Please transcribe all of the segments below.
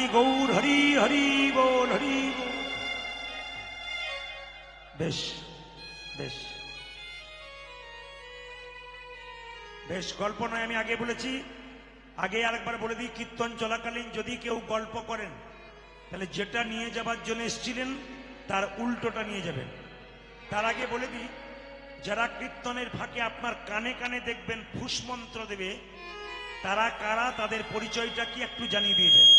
নিতাই গৌর হরি হরি বল হরি বল। বেশ বেশ বেশ, গল্প নয়, আমি আগে বলেছি, আগে আরেকবার বলে দিই, কীর্তন চলাকালীন যদি কেউ গল্প করেন তাহলে যেটা নিয়ে যাবার জন্য এসেছিলেন তার উল্টোটা নিয়ে যাবেন। তার আগে বলে দিই, যারা কীর্তনের ফাঁকে আপনার কানে কানে দেখবেন ফুসমন্ত্র দেবে, তারা কারা, তাদের পরিচয়টা কি একটু জানিয়ে দিয়ে যায়।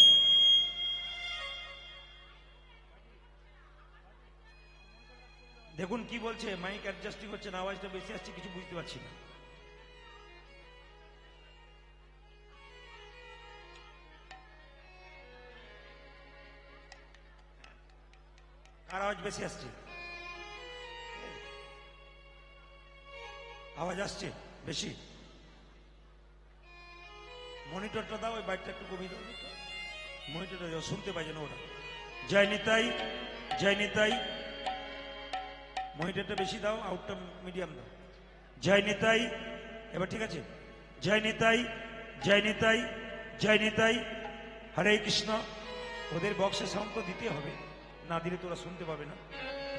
দেখুন কি বলছে, মাইক অ্যাডজাস্টিং হচ্ছে না, আওয়াজটা বেশি আসছে, কিছু বুঝতে পারছি না। কার আওয়াজ বেশি আসছে? আওয়াজ আসছে বেশি? মনিটরটা দাও, ওই বাইকটা একটু কমিয়ে দাও, মনিটরটা দাও, শুনতে পাই যেন ওরা। জয় নিতাই, জয় নিতাই, মনিটরটা বেশি দাও, আউটটা মিডিয়াম দাও। জয় নিতাই, এবার ঠিক আছে। জয় নিতাই, জয় নিতাই, জয় নিতাই, হরে কৃষ্ণ। ওদের বক্সে সাউন্ড তো দিতে হবে, না দিলে তোরা শুনতে পাবে না।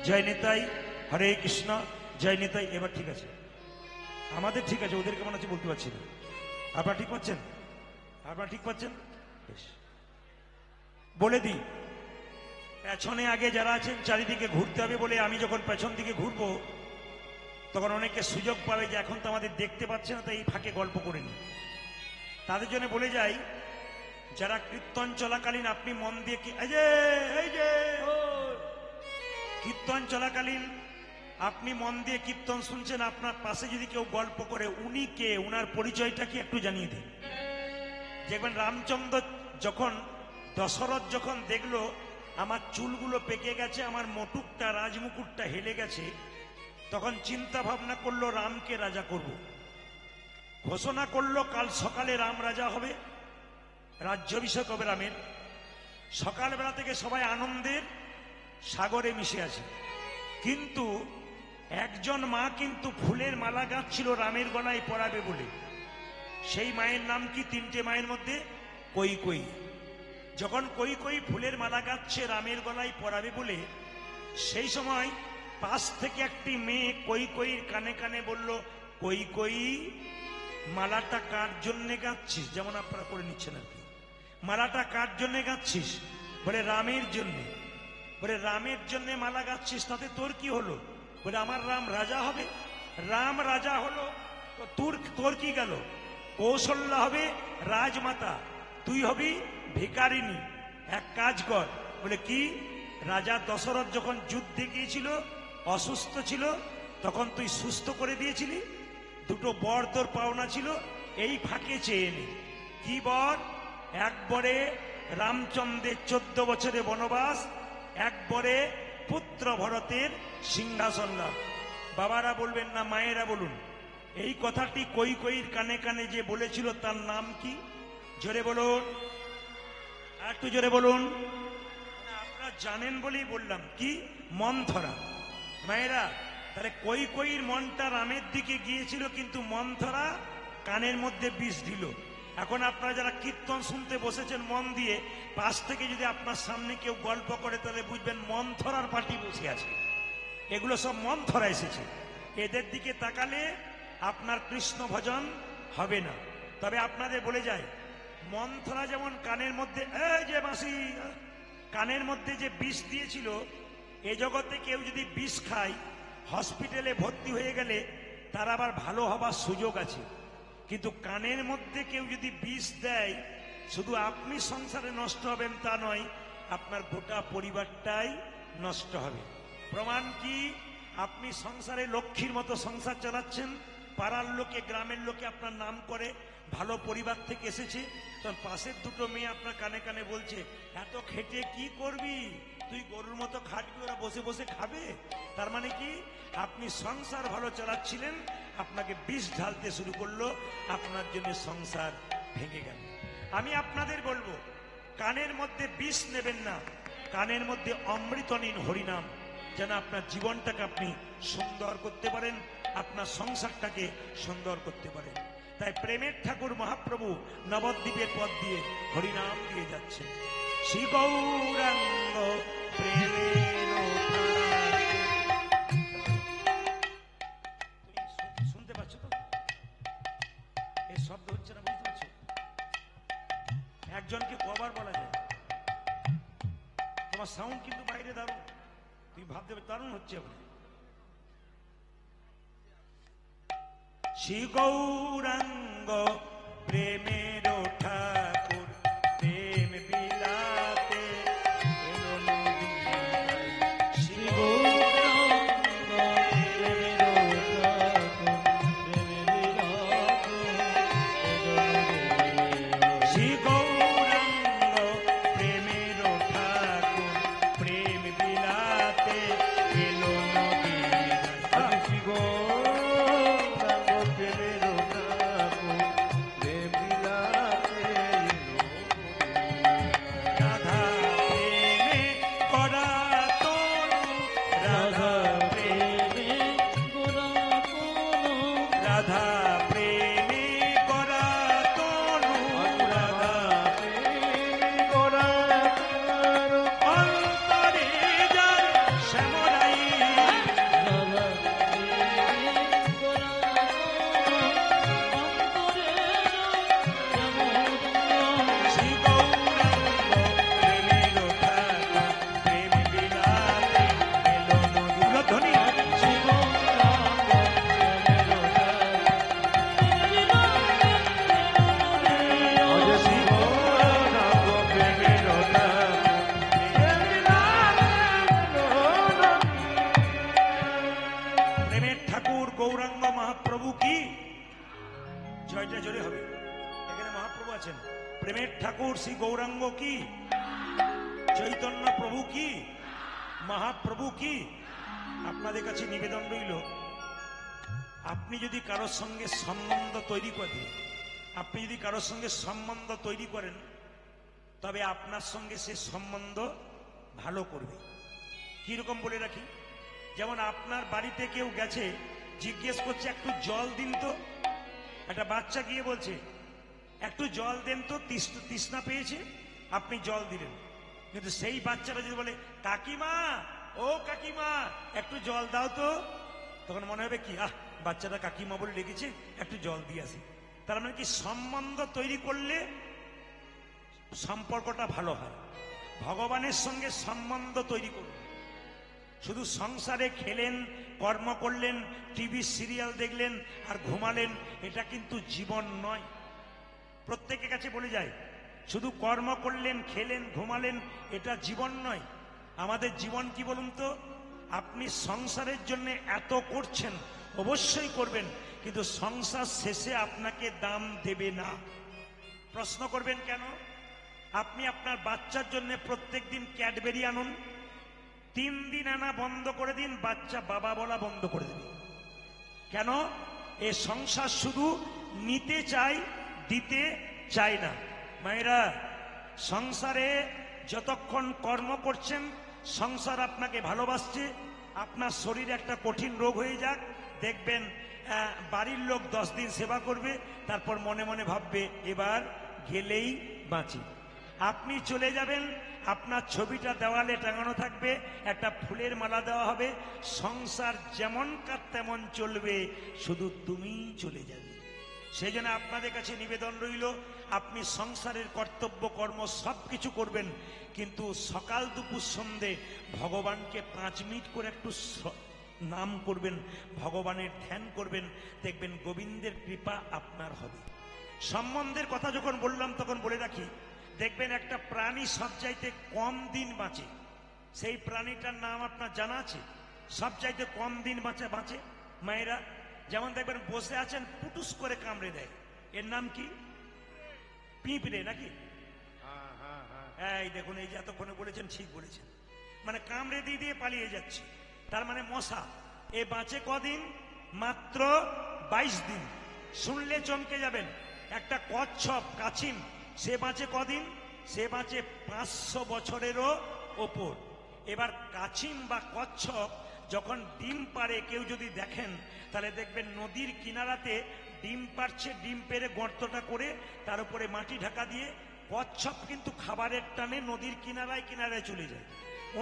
জয় নিতাই, হরে কৃষ্ণ, জয় নিতাই। এবার ঠিক আছে, আমাদের ঠিক আছে, ওদের কেমন আছে বলতে পারছি না। আপনারা ঠিক পাচ্ছেন? আপনারা ঠিক পাচ্ছেন? বেশ, বলে দিই, পেছনে আগে যারা আছেন চারিদিকে ঘুরতে হবে বলে আমি যখন পেছন দিকে ঘুরবো তখন অনেকে সুযোগ পাবে যে এখন তো আমাদের দেখতে পাচ্ছে না, তাই এই ফাঁকে গল্প করে নি। তাদের জন্য বলে যাই, যারা কীর্তন চলাকালীন আপনি মন দিয়ে কীর্তন চলাকালীন আপনি মন দিয়ে কীর্তন শুনছেন, আপনার পাশে যদি কেউ গল্প করে, উনি কে, উনার পরিচয়টা কি একটু জানিয়ে দিন। দেখবেন রামচন্দ্র যখন, দশরথ যখন দেখলো আমার চুলগুলো পেকে গেছে, আমার মটুকটা, রাজমুকুটটা হেলে গেছে, তখন চিন্তা ভাবনা করলো রামকে রাজা করব। ঘোষণা করলো কাল সকালে রাম রাজা হবে, রাজ্যাভিষেক হবে রামের। সকালবেলা থেকে সবাই আনন্দের সাগরে মিশে আছে, কিন্তু একজন মা কিন্তু ফুলের মালা গাঁথছিল রামের গলায় পরাবে বলে। সেই মায়ের নাম কি? তিনটে মায়ের মধ্যে কৈকেয়ী। যখন কৈকেয়ী ফুলের মালা গাঁথছে রামের গলায় পরাবে বলে, সেই সময় পাশ থেকে একটি মেয়ে কৈকেয়ীর কানে কানে বলল, কৈকেয়ী মালাটা কার জন্যে গাঁথছিস? যেমন আপনারা করে নিচ্ছেন আর কি, মালাটা কার জন্যে গাঁথছিস? বলে রামের জন্যে। বলে রামের জন্য মালা গাঁথছিস, তাতে তোর কি হলো? বলে আমার রাম রাজা হবে। রাম রাজা হলো তো তোর কি গেল? কৌশল্যা হবে রাজমাতা, তুই হবি ভিখারিনী। এক কাজ কর। বলে কি? রাজা দশরথ যখন যুদ্ধে গিয়েছিল, অসুস্থ ছিল, তখন তুই সুস্থ করে দিয়েছিলি, দুটো বর তোর পাওনা ছিল, এই ফাঁকে চেয়ে নে। কি বর? একবারে রামচন্দ্রের 14 বছরে বনবাস, একবারে পুত্র ভরতের সিংহাসন লাভ। বাবারা বলবেন না, মায়েরা বলুন, এই কথাটি কৈকেয়ীর কানে কানে যে বলেছিল তার নাম কি? জোরে বলুন, একটু জোরে বলুন। আপনারা জানেন বলেই বললাম, কি? মন্থরা। মায়েরা, তাহলে কৈকেয়ীর মনটা রামের দিকে গিয়েছিল, কিন্তু মন্থরা কানের মধ্যে বিষ দিল। এখন আপনারা যারা কীর্তন শুনতে বসেছেন মন দিয়ে, পাশ থেকে যদি আপনার সামনে কেউ গল্প করে তাহলে বুঝবেন মন্থরার পার্টি বসে আছে। এগুলো সব মন্থরা এসেছে, এদের দিকে তাকালে আপনার কৃষ্ণ ভজন হবে না। তবে আপনাদের বলে যায়, মন্থরা যেমন কানের মধ্যে, এই যে মাসি, কানের মধ্যে যে বিষ দিয়েছিল, এ জগতে কেউ যদি বিষ খায়, হসপিটালে ভর্তি হয়ে গেলে তার আবার ভালো হবার সুযোগ আছে। কিন্তু কানের মধ্যে কেউ যদি বিষ দেয়, শুধু আপনি সংসারে নষ্ট হবেন তা নয়, আপনার গোটা পরিবারটাই নষ্ট হবে। প্রমাণ কি? আপনি সংসারে লক্ষ্মীর মতো সংসার চালাচ্ছেন, পাড়ার লোকে, গ্রামের লোকে আপনার নাম করে, ভালো পরিবার থেকে এসেছে, তখন পাশের দুটো মেয়ে আপনার কানে কানে বলছে, এত খেটে কি করবি তুই, গরুর মতো খাটবি, ওরা বসে বসে খাবে। তার মানে কি? আপনি সংসার ভালো চালাচ্ছিলেন, আপনাকে বিষ ঢালতে শুরু করলো, আপনার জন্য সংসার ভেঙে গেল। আমি আপনাদের বলবো, কানের মধ্যে বিষ নেবেন না, কানের মধ্যে অমৃত নিন, হরিনাম, যেন আপনার জীবনটাকে আপনি সুন্দর করতে পারেন, আপনার সংসারটাকে সুন্দর করতে পারেন। তাই প্রেমের ঠাকুর মহাপ্রভু নবদ্বীপের পথ দিয়ে হরিনাম দিয়ে যাচ্ছেন। শ্রী গৌরাঙ্গ প্রেমের শুনতে পাচ্ছ তো? এই শব্দ হচ্ছে না, বুঝতে পারছো? একজনকে কবার বলা যায়? তোমার সাউন্ড কিন্তু বাইরে দারুণ, তুমি ভাবতে দারুণ হচ্ছে। শ্রী গৌরাঙ্গ প্রেমের ঠাকুর প্রেম বিলাতে এলো নদীয়ায়। শ্রী গৌরাঙ্গ প্রেমের ঠাকুর প্রেম বিলাতে এলো নদীয়ায়। শ্রী গৌরাঙ্গ প্রেমের ঠাকুর প্রেম বিলাতে এলো নদীয়ায়। শ্রী প্রেমের ঠাকুর শ্রী গৌরাঙ্গ কি, চৈতন্য প্রভু কি, মহাপ্রভু কি। আপনাদের কাছে নিবেদন রইল, আপনি যদি কারোর সঙ্গে সম্বন্ধ তৈরি করেন, আপনি যদি কারোর সঙ্গে সম্বন্ধ তৈরি করেন, তবে আপনার সঙ্গে সে সম্বন্ধ ভালো করবে। কিরকম বলে রাখি, যেমন আপনার বাড়িতে কেউ গেছে, জিজ্ঞেস করছে একটু জল দিন তো, একটা বাচ্চা গিয়ে বলছে একটু জল দেন তো, তৃষ্ণা পেয়েছে, আপনি জল দিলেন। কিন্তু সেই বাচ্চারা যদি বলে কাকিমা, ও কাকিমা একটু জল দাও তো, তখন মনে হবে কি, বাচ্চাটা কাকিমা বলে ডেকেছে, একটু জল দিয়ে আসি। তার মানে কি, সম্বন্ধ তৈরি করলে সম্পর্কটা ভালো হয়। ভগবানের সঙ্গে সম্বন্ধ তৈরি করুন। শুধু সংসারে খেলেন, কর্ম করলেন, টিভি সিরিয়াল দেখলেন আর ঘুমালেন, এটা কিন্তু জীবন নয়। প্রত্যেকের কাছে বলে যায়, শুধু কর্ম করলেন, খেলেন, ঘুমালেন, এটা জীবন নয়। আমাদের জীবন কি বলুন তো? আপনি সংসারের জন্য এত করছেন, অবশ্যই করবেন, কিন্তু সংসার শেষে আপনাকে দাম দেবে না। প্রশ্ন করবেন কেন? আপনি আপনার বাচ্চার জন্য প্রত্যেক দিন ক্যাডবেরি আনুন, 3 দিন আনা বন্ধ করে দিন, বাচ্চা বাবা বলা বন্ধ করে দেবে। কেন? এ সংসার শুধু নিতে চাই, দিতে চাই না। মায়েরা, সংসারে যতক্ষণ কর্ম করছেন, সংসার আপনাকে ভালোবাসছে। আপনার শরীরে একটা কঠিন রোগ হয়ে যাক, দেখবেন বাড়ির লোক 10 দিন সেবা করবে, তারপর মনে মনে ভাববে এবার গেলেই বাঁচি। আপনি চলে যাবেন, আপনার ছবিটা দেওয়ালে টাঙানো থাকবে, একটা ফুলের মালা দেওয়া হবে, সংসার যেমন কার তেমন চলবে, শুধু তুমিই চলে যাবে। সেই জন্য আপনাদের কাছে নিবেদন রইল, আপনি সংসারের কর্তব্য কর্ম সব কিছু করবেন, কিন্তু সকাল দুপুর সন্ধে ভগবানকে 5 মিনিট করে একটু নাম করবেন, ভগবানের ধ্যান করবেন, দেখবেন গোবিন্দের কৃপা আপনার হবে। সম্বন্ধের কথা যখন বললাম তখন বলে রাখি, দেখবেন একটা প্রাণী সবচাইতে কম দিন বাঁচে। সেই প্রাণীটার নাম আপনার জানা আছে? সবচাইতে কম দিন বাঁচে মায়েরা, যেমন দেখবেন বসে আছেন, পুটুস করে কামড়ে দেয়, এর নাম কি? পিঁপড়ে নাকি? এই দেখুন, এই যে এতক্ষণে বলেছেন, ঠিক বলেছেন, মানে কামড়ে দিয়ে দিয়ে পালিয়ে যাচ্ছে, তার মানে মশা। এ বাঁচে কদিন? মাত্র 22 দিন। শুনলে চমকে যাবেন। একটা কচ্ছপ, কাছিম, সে বাঁচে কদিন? সে বাঁচে 500 বছরেরও ওপর। এবার কাছিম বা কচ্ছপ যখন ডিম পাড়ে, কেউ যদি দেখেন তাহলে দেখবেন নদীর কিনারাতে ডিম পাড়ছে, ডিম পেড়ে গর্তটা করে তার উপরে মাটি ঢাকা দিয়ে কচ্ছপ কিন্তু খাবারের টানে নদীর কিনারায় কিনারায় চলে যায়,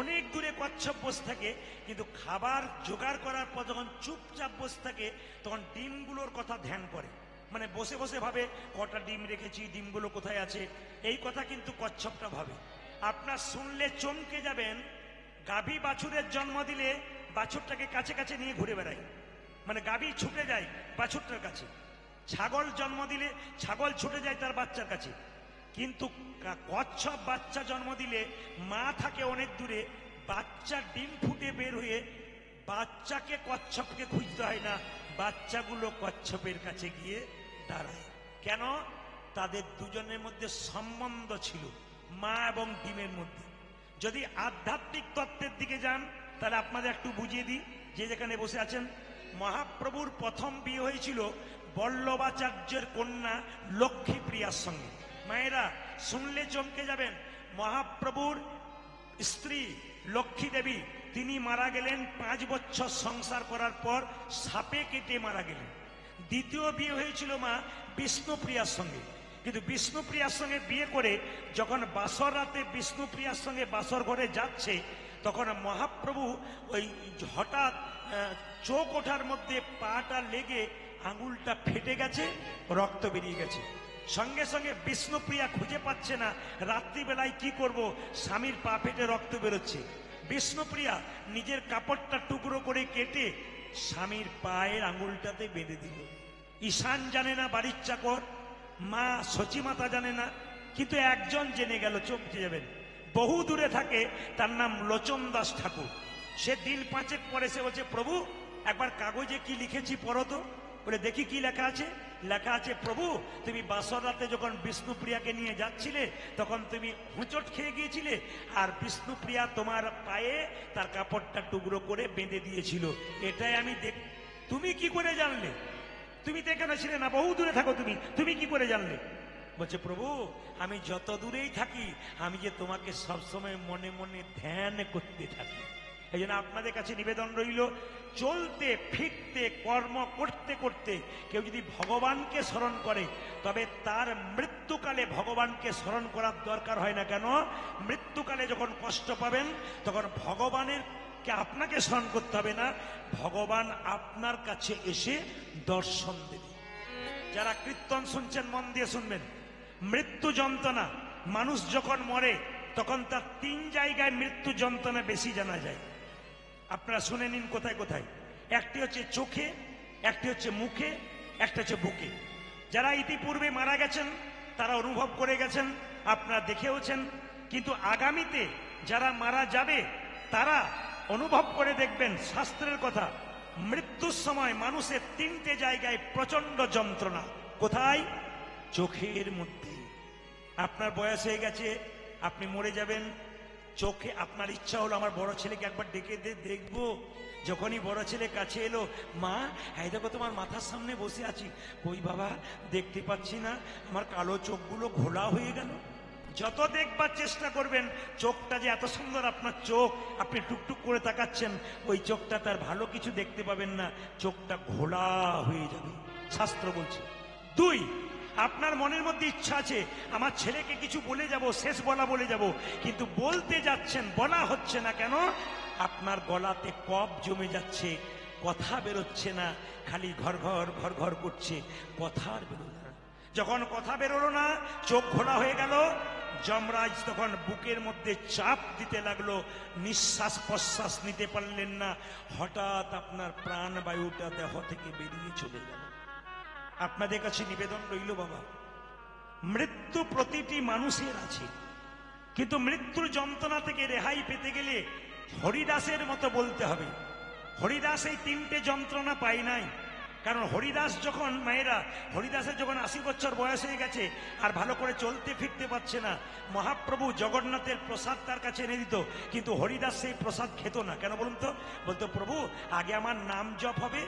অনেক দূরে কচ্ছপ বসে থাকে, কিন্তু খাবার জোগাড় করার পর যখন চুপচাপ বসে থাকে তখন ডিমগুলোর কথা ধ্যান করে, মানে বসে বসে ভাবে কটা ডিম রেখেছি, ডিমগুলো কোথায় আছে, এই কথা কিন্তু কচ্ছপটা ভাবে। আপনার শুনলে চমকে যাবেন, গাভী বাছুরের জন্ম দিলে বাছুরটাকে কাছে কাছে নিয়ে ঘুরে বেড়ায়, মানে গাভী ছুটে যায় বাছুরটার কাছে, ছাগল জন্ম দিলে ছাগল ছুটে যায় তার বাচ্চার কাছে, কিন্তু কচ্ছপ বাচ্চা জন্ম দিলে মা থাকে অনেক দূরে, বাচ্চা ডিম ফুটে বের হয়ে বাচ্চাকে কচ্ছপকে খুঁজতে হয় না, বাচ্চাগুলো কচ্ছপের কাছে গিয়ে দাঁড়ায়। কেন? তাদের দুজনের মধ্যে সম্বন্ধ ছিল, মা এবং ডিমের মধ্যে। যদি আধ্যাত্মিক তত্ত্বের দিকে যান তাহলে আপনাদের একটু বুঝিয়ে দিই, যে যেখানে বসে আছেন, মহাপ্রভুর প্রথম বিয়ে হয়েছিল বল্লভাচার্যের কন্যা লক্ষ্মীপ্রিয়ার সঙ্গে। মায়েরা শুনলে চমকে যাবেন, মহাপ্রভুর স্ত্রী লক্ষ্মী দেবী তিনি মারা গেলেন 5 বছর সংসার করার পর সাপে কেটে মারা গেলেন। দ্বিতীয় বিয়ে হয়েছিল মা বিষ্ণুপ্রিয়ার সঙ্গে, কিন্তু বিষ্ণুপ্রিয়ার সঙ্গে বিয়ে করে যখন বাসর রাতে বিষ্ণুপ্রিয়ার সঙ্গে বাসর ঘরে যাচ্ছে, তখন মহাপ্রভু ওই হঠাৎ চোখ ওঠার মধ্যে পাটা লেগে আঙুলটা ফেটে গেছে, রক্ত বেরিয়ে গেছে। সঙ্গে সঙ্গে বিষ্ণুপ্রিয়া খুঁজে পাচ্ছে না রাত্রিবেলায় কি করব, স্বামীর পা ফেটে রক্ত বেরোচ্ছে। বিষ্ণুপ্রিয়া নিজের কাপড়টা টুকরো করে কেটে স্বামীর পায়ের আঙুলটাতে বেঁধে দিল। ঈশান জানে না, বাড়ির চাকর মা সচিমাতা জানে না, কিন্তু একজন জেনে গেল, চমকে যাবেন, বহু দূরে থাকে, তার নাম লোচন দাস ঠাকুর। সে দিন 5 পরে সে বলছে, প্রভু একবার কাগজে কি লিখেছি পড়ো তো। বলে দেখি কি লেখা আছে। লেখা আছে, প্রভু তুমি বাসর রাতে যখন বিষ্ণুপ্রিয়াকে নিয়ে যাচ্ছিলে তখন তুমি হুঁচট খেয়ে গিয়েছিলে, আর বিষ্ণুপ্রিয়া তোমার পায়ে তার কাপড়টা টুকরো করে বেঁধে দিয়েছিল, এটাই আমি তুমি কি করে জানলে? তুমি তো এখানে ছিলে না, বহু দূরে থাকো, তুমি কি করে জানলে? বলছে, প্রভু আমি যত দূরেই থাকি আমি যে তোমাকে সবসময় মনে মনে ধ্যান করতে থাকি। এই জন্য আপনাদের কাছে নিবেদন রইল, চলতে ফিরতে কর্ম করতে করতে কেউ যদি ভগবানকে স্মরণ করে তবে তার মৃত্যুকালে ভগবানকে স্মরণ করার দরকার হয় না। কেন? মৃত্যুকালে যখন কষ্ট পাবেন তখন ভগবানের আপনাকে স্মরণ করতে হবে না, ভগবান আপনার কাছে এসে দর্শন দেবে। যারা কীর্তন শুনছেন মন দিয়ে শুনবেন, মৃত্যু যন্ত্রণা, মানুষ যখন মরে তখন তার 3 জায়গায় মৃত্যু যন্ত্রণা বেশি জানা যায়। আপনারা শুনে নিন কোথায় কোথায়। একটি হচ্ছে চোখে, একটি হচ্ছে মুখে, একটা হচ্ছে বুকে। যারা ইতিপূর্বে মারা গেছেন তারা অনুভব করে গেছেন, আপনারা দেখেওছেন, কিন্তু আগামীতে যারা মারা যাবে তারা অনুভব করে দেখবেন। শাস্ত্রের কথা, মৃত্যুর সময় মানুষের 3টে জায়গায় প্রচন্ড যন্ত্রণা। কোথায়? চোখের মধ্যে। আপনার বয়স হয়ে গেছে, আপনি মরে যাবেন, চোখে আপনার ইচ্ছা হলো আমার বড় ছেলেকে একবার ডেকে দেখবো। যখনই বড় ছেলে কাছে এলো, মা এই দেখো তোমার মাথার সামনে বসে আছি। কই বাবা, দেখতে পাচ্ছি না, আমার কালো চোখগুলো ঘোলা হয়ে গেল। যত দেখবার চেষ্টা করবেন, চোখটা যে এত সুন্দর আপনার চোখ, আপনি টুকটুক করে তাকাচ্ছেন, ওই চোখটা তার ভালো কিছু দেখতে পাবেন না, চোখটা ঘোলা হয়ে যাবে, শাস্ত্র বলছে। 2, আপনার মনের মধ্যে ইচ্ছা আছে আমার ছেলেকে কিছু বলে যাব, শেষ বলা বলে যাব, কিন্তু বলতে যাচ্ছেন, বলা হচ্ছে না। কেন? আপনার গলাতে কফ জমে যাচ্ছে, কথা বেরোচ্ছে না, খালি ঘর ঘর ঘর ঘর করছে, কথা আর বেরোলো না। যখন কথা বেরোলো না, চোখ ঘোলা হয়ে গেল, যমরাজ তখন বুকের মধ্যে চাপ দিতে লাগলো, নিঃশ্বাস প্রশ্বাস নিতে পারলেন না, হঠাৎ আপনার প্রাণবায়ুটা দেহ থেকে বেরিয়ে চলে গেল। আপনাদের কাছে নিবেদন রইল, বাবা মৃত্যু প্রতিটি মানুষের আছে, কিন্তু মৃত্যুর যন্ত্রণা থেকে রেহাই পেতে গেলে হরিদাসের মতো বলতে হবে। হরিদাস এই 3টে যন্ত্রণা পায় নাই, কারণ হরিদাস যখন, মায়েরা, হরিদাসের যখন 80 বছর বয়স হয়ে গেছে আর ভালো করে চলতে ফিরতে পারছে না, মহাপ্রভু জগন্নাথের প্রসাদ তার কাছে এনে দিত, কিন্তু হরিদাস সেই প্রসাদ খেত না। কেন বলুন তো? বলতো, প্রভু আগে আমার নাম জপ হবে,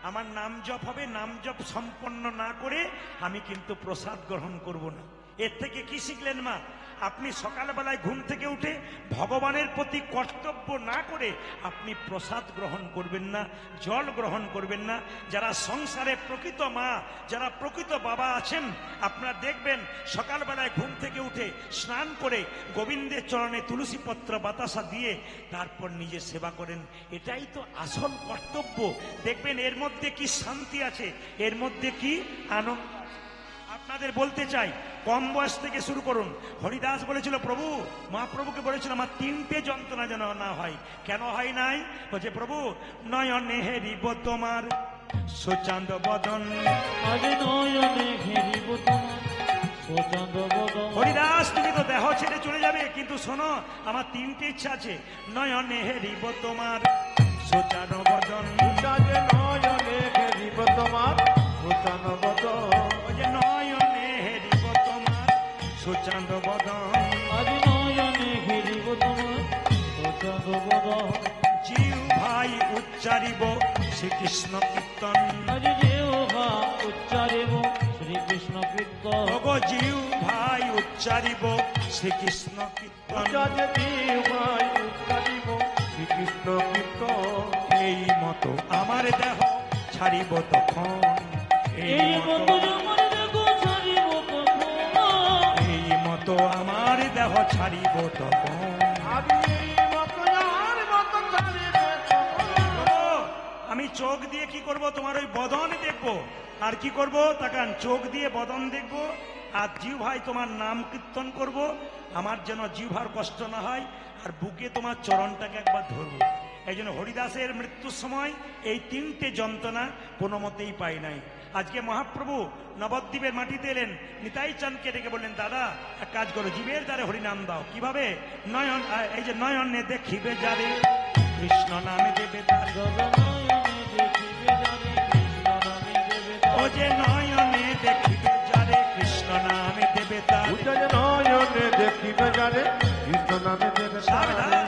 আমার নাম জপ হবে, নাম জপ সম্পন্ন না করে আমি কিন্তু প্রসাদ গ্রহণ করব না। এর থেকে কি শিখলেন মা? আপনি সকালবেলায় ঘুম থেকে উঠে ভগবানের প্রতি কর্তব্য না করে আপনি প্রসাদ গ্রহণ করবেন না, জল গ্রহণ করবেন না। যারা সংসারে প্রকৃত মা, যারা প্রকৃত বাবা আছেন, আপনারা দেখবেন সকালবেলায় ঘুম থেকে উঠে স্নান করে গোবিন্দের চরণে তুলসী পত্র বাতাসা দিয়ে তারপর নিজে সেবা করেন। এটাই তো আসল কর্তব্য। দেখবেন এর মধ্যে কি শান্তি আছে, এর মধ্যে কি আনন্দ। আপনাদের বলতে চাই, কম বয়স থেকে শুরু করুন। হরিদাস বলেছিল, প্রভু মহাপ্রভুকে বলেছিল আমার 3টে যন্ত্রণা যেন না হয়। কেন হয় নাই? বলছে, প্রভু নয়নে হেরিব তোমার সুচান্দ বদন। নয়নে হেরিব তোমার সুচান্দ বদন। হরিদাস তুমি তো দেহ ছেড়ে চলে যাবে, কিন্তু শোনো আমার 3টে ইচ্ছা আছে। নয়নে হেরিব তোমার সুচান্দ বদন। নয়নে হেরিব তোমার সুচান্দ বদন। নয়নে হেরিব তোমার সুচান্দ বদন। নয়নে হেরিব তোমার সুচান্দ বদন। জিউ ভাই উচ্চারিব শ্রীকৃষ্ণ কীর্তন। জিহ্বা উচ্চারিব শ্রীকৃষ্ণ কীর্তন। জিউ ভাই উচ্চারিব শ্রীকৃষ্ণ কীর্তন। ভাই উচ্চারিব শ্রীকৃষ্ণ কীর্তন। এই মতো আমার দেহ ছাড়িব তখন। এই মতো আমার দেহ ছাড়িব তখন। এই মতো আমার দেহ ছাড়িব তখন। আমি চোখ দিয়ে কি করব? তোমার ওই বদন দেখবো। আর কি করব? তাকান, চোখ দিয়ে বদন দেখবো, আর জিহ্বায় তোমার নাম কীর্তন করব। আমার যেন জিহ্বার কষ্ট না হয়, আর বুকে তোমার চরণটাকে একবার ধরবো। এই জন্য হরিদাসের মৃত্যুর সময় এই 3টে যন্ত্রণা কোনো মতেই পাই নাই। আজকে মহাপ্রভু নবদ্বীপের মাটিতে এলেন, নিতাই চাঁদকে ডেকে বললেন, দাদা এক কাজ করো, জীবের দ্বারে হরিনাম দাও। কিভাবে? নয়ন, এই যে নয়নে দেখিবে যারে কৃষ্ণ নামে দেবে তার। ও যে নয়নে দেখিবে যারে কৃষ্ণ নামে দেবে তার। নয়নে দেখিবে যারে কৃষ্ণ নামে দেবে তার।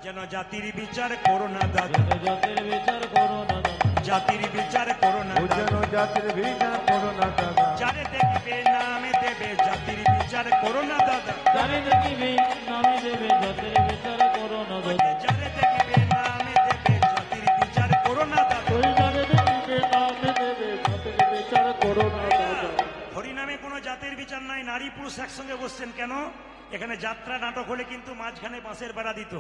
যেন জাতির বিচার করো না দাদা, জাতির বিচার করো না দাদা। জাতির বিচার করো না দাদা। জাতির বিচার করো না দাদা। যারে দেখিবে নামে দেবে জাতির বিচার করো না দাদা। যারে দেখিবে নামে দেবে জাতির বিচার করো না দাদা। যারে দেখিবে নামে দেবে জাতির বিচার করো না দাদা। যারে দেখিবে নামে দেবে জাতির বিচার করো না দাদা। হরিনামে কোনো জাতির বিচার নাই। নারী পুরুষ একসঙ্গে বসছেন কেন? এখানে যাত্রা নাটক হলে কিন্তু মাঝখানে বাঁশের বেড়া দিত,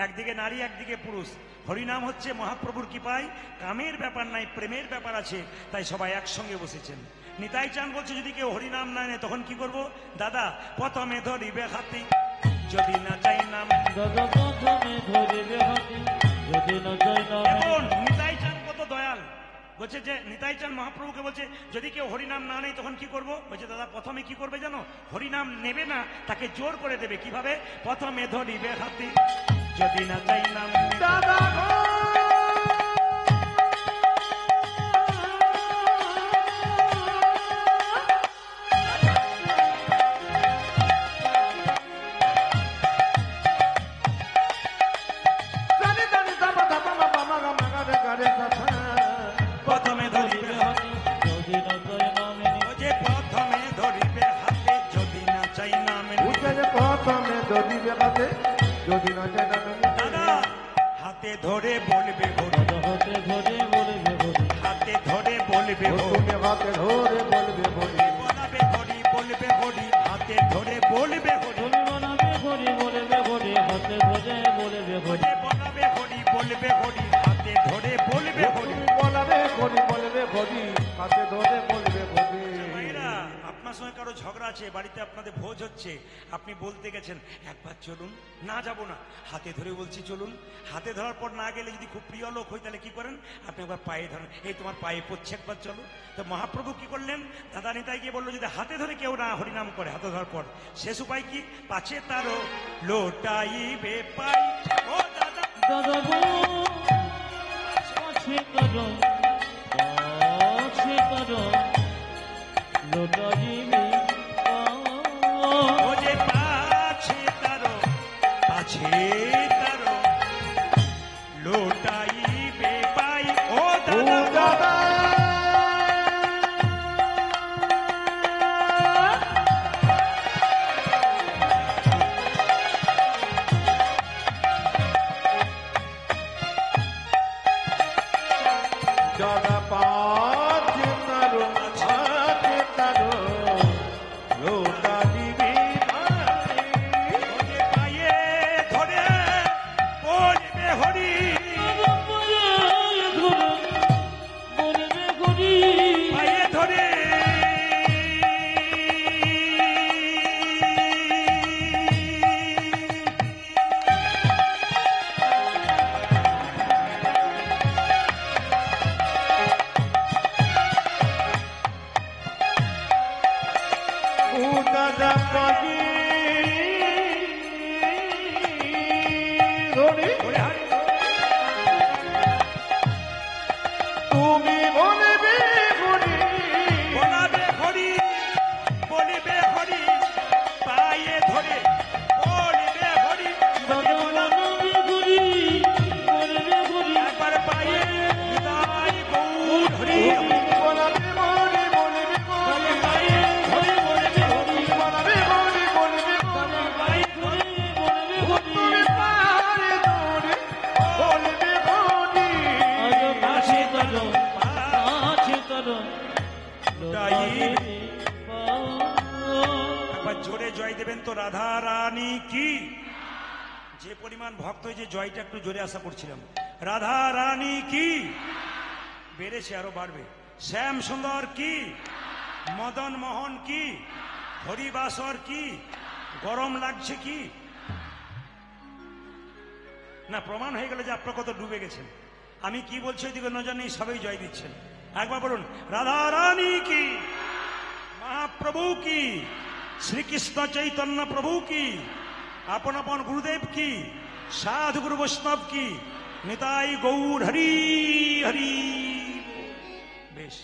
একদিকে নারী একদিকে পুরুষ। হরিনাম হচ্ছে মহাপ্রভুর কৃপায়, কামের ব্যাপার নাই, প্রেমের ব্যাপার আছে, তাই সবাই একসঙ্গে বসেছেন। নিতাই চাঁদ বলছে, যদি কেউ হরিনাম না নেয় তখন কি করব? দাদা প্রথমে ধরিবে হাতি, যদি না চাই নাম। দাদা প্রথমে ধরিবে হাতি, যদি না চাই নাম। এখন নিতাই চাঁদ কত দয়াল, বলছে যে নিতাই চাঁদ মহাপ্রভুকে বলছে, যদি কেউ হরিনাম না নেয় তখন কি করব? বলছে, দাদা প্রথমে কি করবে জানো? হরিনাম নেবে না, তাকে জোর করে দেবে। কিভাবে? প্রথমে ধরিবে হাতি, যদি না চাই নাম। দাদা প্রথমে ধরিবে হাতে, যদি না চাই নামে। যে প্রথমে ধরিবে হাতে, যদি না চাই নামে। প্রথমে ধরিবে হাতে, যদি না চাই নামে। দাদা হাতে ধরে বলবে হরি, হাতে ধরে বলবে হরি। হাতে ধরে বলবে হরি, হাতে ধরে বলবে হরি। বলাবে হরি, বলবে হরি, হাতে ধরে বলবে হরি। হরি বানাবে হরি বলবে হরি, হাতে ধরে বলবে হরি। যে বলাবে হরি, বলবে হরি, হাতে ধরে বলবে হরি। বলাবে হরি বলবে হরি, হাতে ধরে বলবে হরি। ভাইরা, আপনার সঙ্গে কারো ঝগড়া আছে, বাড়িতে আপনাদের ভোজ হচ্ছে, আপনি বলতে গেছেন একবার চলুন, না যাব না, হাতে ধরে বলছি চলুন। হাতে ধরার পর না গেলে যদি খুব প্রিয় লোক হয় তাহলে কি করেন? আপনি একবার পায়ে ধরেন, এই তোমার পায়ে পড়ছে, একবার চলো। তো মহাপ্রভু কি করলেন? দাদা নিতাই গিয়ে বললো, যদি হাতে ধরে কেউ না হরিনাম করে, হাতে ধরার পর শেষ উপায় কি? পাছে তারও লোটাইবে পাই। ও দাদা, দাদা গো পাছে করো, পাছে করো, লোটাইবে ও যে পাছে তারও, পাছে তারও লোটাইবে পাই। ও দাদা, যারা পাচ্ছে তারো আছে তারো লোটা দিবি ওকে পায়ে ধরে বলবে হরি পায়ে ধরে ও দাদা পাগি ধরে ওরে হারি তুমি বলবে হরি বলাবে হরি বলিবে হরি পায়ে ধরে বলিবে হরি একবার পায়ে নিতাই গৌর হরি বলবে হরি বলবে হরি পায়ে ধরে বলবে হরি বলবে হরি বলবে হরি পায়ে ধরে বলবে হরি তুমি পারে ধরে বলবে হরি একবার জোরে জয় দেবেন তো রাধা রানী কি যে পরিমাণ ভক্ত হয়েছে জয়টা একটু জোরে আশা করছিলাম রাধা রানী কি বেড়েছে আরো বাড়বে শ্যাম সুন্দর কি মদন মোহন কি হরিবাসর কি গরম লাগছে কি না প্রমাণ হয়ে গেল যে আপনার কত ডুবে গেছেন আমি কি বলছি ওইদিকে নজর নেই সবাই জয় দিচ্ছেন একবার বলুন রাধা রানী কি মহাপ্রভু কি শ্রীকৃষ্ণ চৈতন্য প্রভু কি আপন আপন গুরুদেব কি সাধু গুরু বৈষ্ণব কি নিতাই গৌর হরি হরি বেশ